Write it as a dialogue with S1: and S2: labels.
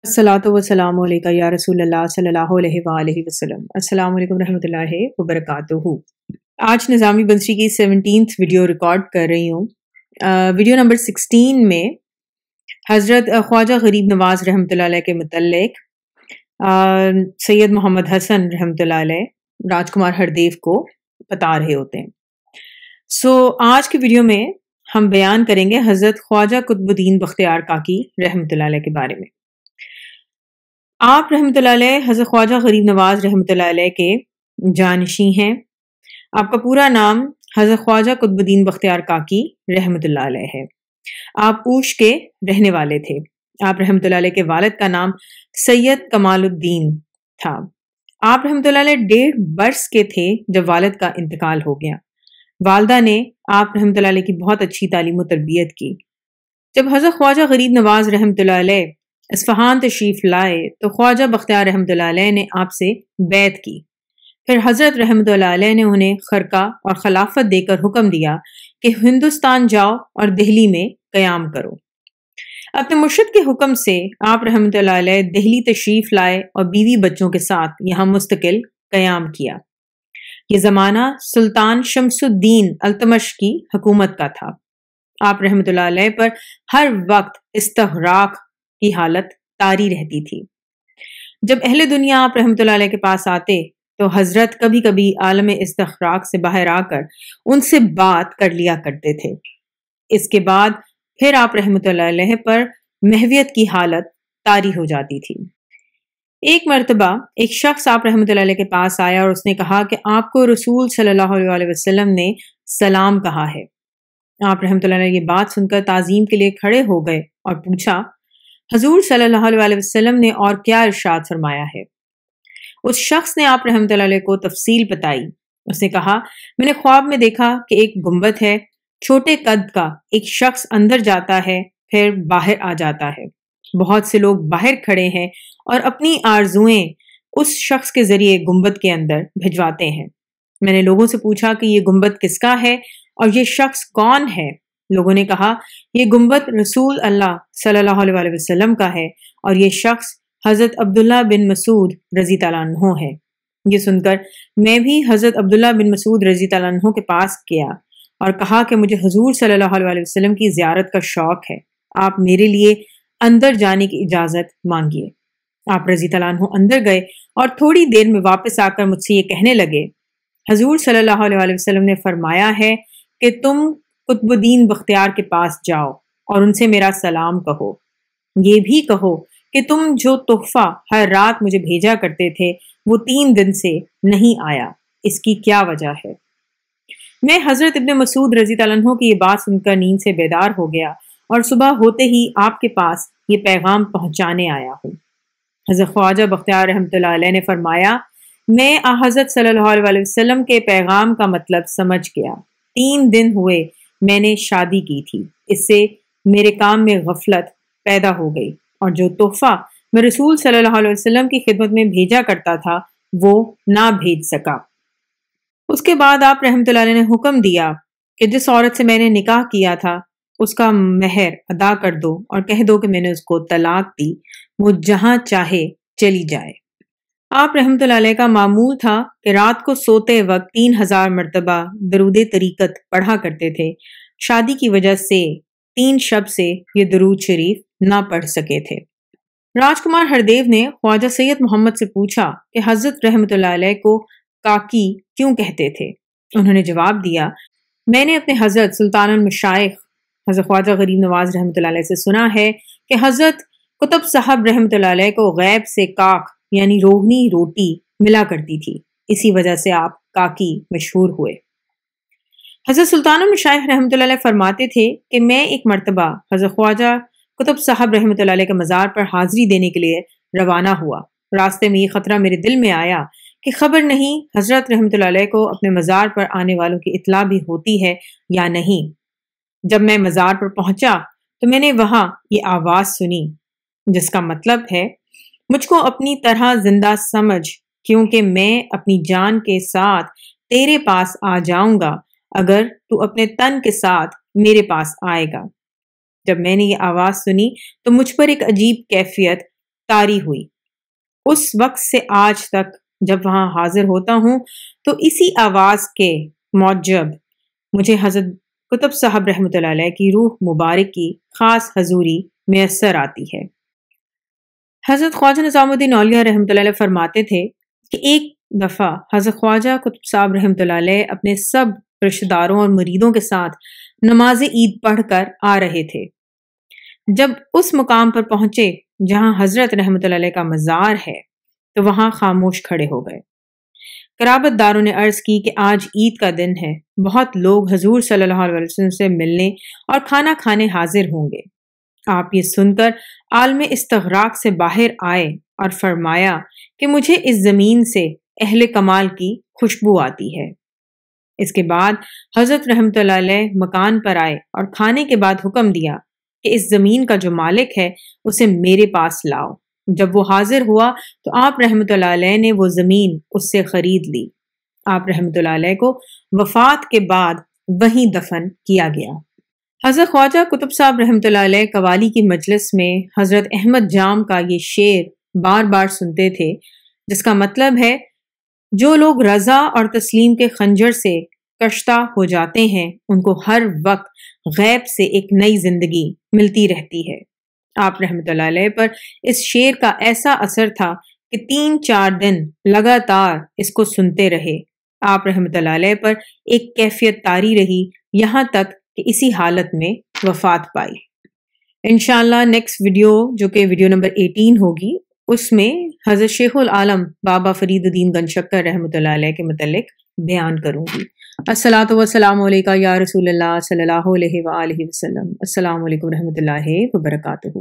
S1: अस्सलातु वस्सलामु अलैका या रसूल अल्लाह सल्लल्लाहु अलैहि वसल्लम। अस्सलामु अलैकुम रहमतुल्लाहि व बरकातुहू। आज निज़ामी बंसरी की 17th वीडियो रिकॉर्ड कर रही हूँ। वीडियो नंबर 16 में हज़रत ख्वाजा गरीब नवाज रहमतुल्लाह अलैह के मुतल्लिक सैयद मोहम्मद हसन रहमतुल्लाह अलैह राजकुमार हरदेव को बता रहे होते हैं। आज की वीडियो में हम बयान करेंगे हज़रत ख्वाजा कुतुबुद्दीन बख्तियार काकी रहमतुल्लाह अलैह के बारे में। आप रहमतुल्लाह अलैह हज़रत ख्वाजा गरीब नवाज रहमतुल्लाह अलैह के जानशी हैं। आपका पूरा नाम हज़रत ख्वाजा कुतुबुद्दीन बख्तियार काकी रहमतुल्लाह अलैह है। आप ऊश के रहने वाले थे। आप रहमतुल्लाह अलैह के वालिद का नाम सैयद कमालुद्दीन था। आप रहमतुल्लाह अलैह 1.5 बरस के थे जब वालिद का इंतकाल हो गया। वालदा ने आप रहमतुल्लाह अलैह की बहुत अच्छी तालीम और तरबियत की। जब हज़रत ख्वाजा गरीब नवाज रहमतुल्लाह अलैह इस्फहान तशरीफ लाए तो ख्वाजा बख्तियार रहमतुल्लाह अलैह ने आपसे बैत की। फिर हज़रत रहमतुल्लाह अलैह ने उन्हें खरका और खिलाफत देकर हुक्म दिया कि हिंदुस्तान जाओ और दिल्ली में क़याम करो। अपने मुर्शिद के हुक्म से आप रहमतुल्लाह अलैह दिल्ली तशरीफ लाए और बीवी बच्चों के साथ यहाँ मुस्तकिल क़याम किया। ये ज़माना सुल्तान शमसुद्दीन अल्तमश की हुकूमत का था। आप रहमतुल्लाह अलैह पर हर वक्त इस्तग़राक़ की हालत तारी रहती थी। जब अहले दुनिया आप रहमतुल्लाह अलैह के पास आते तो हजरत कभी कभी आलम इस्तग़राक़ से बाहर आकर उनसे बात कर लिया करते थे। इसके बाद फिर आप रहमतुल्लाह अलैह पर महवियत की हालत तारी हो जाती थी। एक मर्तबा एक शख्स आप रहमतुल्लाह अलैह के पास आया और उसने कहा कि आपको रसूल सल्लल्लाहु अलैहि वसल्लम ने सलाम कहा है। आप रहमतुल्लाह अलैह ये बात सुनकर ताज़ीम के लिए खड़े हो गए और पूछा, हजूर सल्लल्लाहु अलैहि वसल्लम ने और क्या इरशाद फरमाया है? उस शख्स ने आप रहमतुल्लाह अलैह को तफसील बताई। उसने कहा, मैंने ख्वाब में देखा कि एक गुंबद है, छोटे कद का, एक शख्स अंदर जाता है फिर बाहर आ जाता है। बहुत से लोग बाहर खड़े हैं और अपनी आरजुएं उस शख्स के जरिए गुंबद के अंदर भिजवाते हैं। मैंने लोगों से पूछा कि ये गुंबद किसका है और ये शख्स कौन है? लोगों ने कहा, ये गुंबद रसूल अल्लाह सल्लल्लाहु अलैहि वसल्लम का है और ये शख्स हज़रत अब्दुल्ला बिन मसूद रज़ी तआला अन्हु है। ये सुनकर मैं भी हज़रत अब्दुल्ला बिन मसूद रज़ी तआला अन्हु के पास गया और कहा कि मुझे हुजूर सल्लल्लाहु अलैहि वसल्लम की ज़ियारत का शौक है, आप मेरे लिए अंदर जाने की इजाज़त मांगिए। आप रज़ी तआला अन्हु अंदर गए और थोड़ी देर में वापस आकर मुझसे ये कहने लगे, हुजूर सल्लल्लाहु अलैहि वसल्लम ने फरमाया है कि तुम कुतुबुद्दीन बख्तियार के पास जाओ और उनसे मेरा सलाम कहो। ये भी कहो कि तुम जो तोहफा हर रात मुझे भेजा करते थे वो 3 दिन से नहीं आया, इसकी क्या वजह है? मैं हजरत इब्न मसूद रज़ी तआला अन्हु की ये बात सुनकर नींद से बेदार हो गया और सुबह होते ही आपके पास ये पैगाम पहुंचाने आया हूँ। हज़रत ख्वाजा बख्तियार रहमतुल्लाह अलैह ने फरमाया, मैं हज़रत सल्लल्लाहु अलैहि वसल्लम के पैगाम का मतलब समझ गया। 3 दिन हुए मैंने शादी की थी, इससे मेरे काम में गफलत पैदा हो गई और जो तोहफा मैं रसूल सल्लल्लाहु अलैहि वसल्लम की खिदमत में भेजा करता था वो ना भेज सका। उसके बाद आप रहमतुल्लाह अलैह ने हुक्म दिया कि जिस औरत से मैंने निकाह किया था उसका महर अदा कर दो और कह दो कि मैंने उसको तलाक दी, वो जहां चाहे चली जाए। आप रहमतुल्लाह अलैह का मामूल था कि रात को सोते वक्त 3000 मरतबा दरूदे तरीकत पढ़ा करते थे। शादी की वजह से 3 शब से ये दरूद शरीफ ना पढ़ सके थे। राजकुमार हरदेव ने ख्वाजा सैयद मोहम्मद से पूछा कि हजरत रहमतुल्लाह अलैह को काकी क्यों कहते थे? उन्होंने जवाब दिया, मैंने अपने हजरत सुल्तानुल मशाइख हजरत ख्वाजा गरीब नवाज रहमतुल्लाह अलैह से सुना है कि हजरत कुतुब साहब रहमतुल्लाह अलैह को गैब से काक यानी रोहनी रोटी मिला करती थी, इसी वजह से आप काकी मशहूर हुए। हजरत सुल्तानुल मशाइख रहमतुल्लाह अलैह फरमाते थे कि मैं एक मर्तबा हजरत ख्वाजा कुतुब साहब रहमतुल्लाह अलैह के मज़ार पर हाजिरी देने के लिए रवाना हुआ। रास्ते में ये खतरा मेरे दिल में आया कि खबर नहीं हजरत रहमतुल्लाह अलैह को अपने मज़ार पर आने वालों की इत्ला भी होती है या नहीं। जब मैं मज़ार पर पहुंचा तो मैंने वहां ये आवाज़ सुनी जिसका मतलब है, मुझको अपनी तरह जिंदा समझ, क्योंकि मैं अपनी जान के साथ तेरे पास आ जाऊंगा अगर तू अपने तन के साथ मेरे पास आएगा। जब मैंने ये आवाज़ सुनी तो मुझ पर एक अजीब कैफियत طاری ہوئی۔ اس وقت سے آج تک جب وہاں حاضر ہوتا ہوں تو اسی آواز کے موجب مجھے حضرت قطب صاحب رحمۃ اللہ علیہ کی روح مبارک کی خاص حضوری میسر آتی ہے۔ حضرت خواجہ نظام الدین اولیاء رحمۃ اللہ علیہ فرماتے تھے کہ ایک دفعہ حضرت خواجہ قطب صاحب رحمۃ اللہ علیہ اپنے سب رشتہ داروں اور مریدوں کے ساتھ نماز عید پڑھ کر آ رہے تھے۔ جب اس مقام پر پہنچے جہاں حضرت رحمۃ اللہ علیہ کا مزار ہے تو وہاں خاموش کھڑے ہو گئے۔ قرابت داروں نے عرض کی کہ آج عید کا دن ہے، بہت لوگ حضور صلی اللہ علیہ وسلم سے ملنے اور کھانا کھانے حاضر ہوں گے۔ آپ یہ سن کر عالم استغراق سے باہر آئے اور فرمایا کہ مجھے اس زمین سے اہل کمال کی خوشبو آتی ہے۔ اس کے بعد حضرت رحمۃ اللہ علیہ مکان پر آئے اور کھانے کے بعد حکم دیا کہ اس زمین کا جو مالک ہے اسے میرے پاس لاؤ۔ جب وہ حاضر ہوا تو آپ رحمۃ اللہ علیہ نے وہ زمین اس سے خرید لی۔ آپ رحمۃ اللہ علیہ کو وفات کے بعد وہیں دفن کیا گیا۔ حضرت خواجہ قطب صاحب رحمۃ اللہ علیہ قوالی کی مجلس میں حضرت احمد جام کا یہ شعر بار بار سنتے تھے، جس کا مطلب ہے جو لوگ رضا اور تسلیم کے خنجر سے کشتہ ہو جاتے ہیں ان کو ہر وقت غیب سے ایک نئی زندگی ملتی رہتی ہے۔ آپ رحمۃ اللہ علیہ پر اس شعر کا ایسا اثر تھا کہ 3-4 دن لگاتار اس کو سنتے رہے۔ آپ رحمۃ اللہ علیہ پر ایک کیفیت طاری رہی یہاں تک کہ اسی حالت میں وفات پائی۔ انشاءاللہ نیکسٹ ویڈیو جو کہ ویڈیو نمبر 18 ہوگی، اس میں حضرت شیخ العالم بابا فرید الدین گنج شکر رحمۃ اللہ علیہ کے متعلق بیان کروں گی۔ الصلاۃ والسلام علیکہ یا رسول اللہ صلی اللہ علیہ وآلہ وسلم۔ السلام علیکم رحمۃ اللہ وبرکاتہ۔